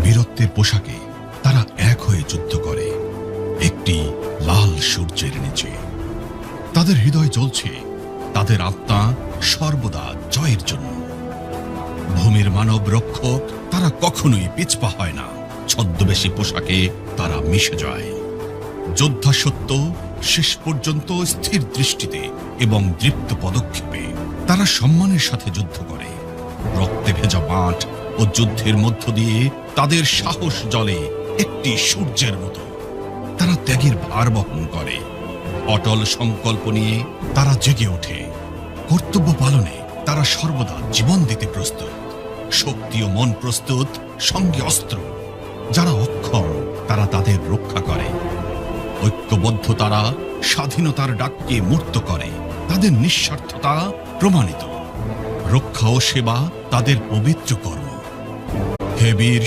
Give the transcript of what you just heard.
বীরত্বের পোশাকে তারা এক হয়ে যুদ্ধ করে একটি লাল সূর্যের নিচে। তাদের হৃদয় জ্বলছে, তাদের আত্মা সর্বদা জয়ের জন্য। ভূমির মানব রক্ষক তারা কখনোই পিছপা হয় না। ছদ্মবেশী পোশাকে তারা মিশে যায়। যোদ্ধা সত্য শেষ পর্যন্ত স্থির দৃষ্টিতে এবং দৃপ্ত পদক্ষেপে তারা সম্মানের সাথে যুদ্ধ করে। রক্তে ভেজা মাঠ ও যুদ্ধের মধ্য দিয়ে তাদের সাহস জ্বলে একটি সূর্যের মতো। তারা ত্যাগের ভার বহন করে। অটল সংকল্প নিয়ে তারা জেগে ওঠে। কর্তব্য পালনে তারা সর্বদা জীবন দিতে প্রস্তুত। শক্তি ও মন প্রস্তুত, সঙ্গে অস্ত্র। যারা অক্ষম তারা তাদের রক্ষা করে। ঐক্যবদ্ধ তারা স্বাধীনতার ডাককে মূর্ত করে। তাদের নিঃস্বার্থতা প্রমাণিত। রক্ষা ও সেবা তাদের পবিত্র কর্ম। হে বীর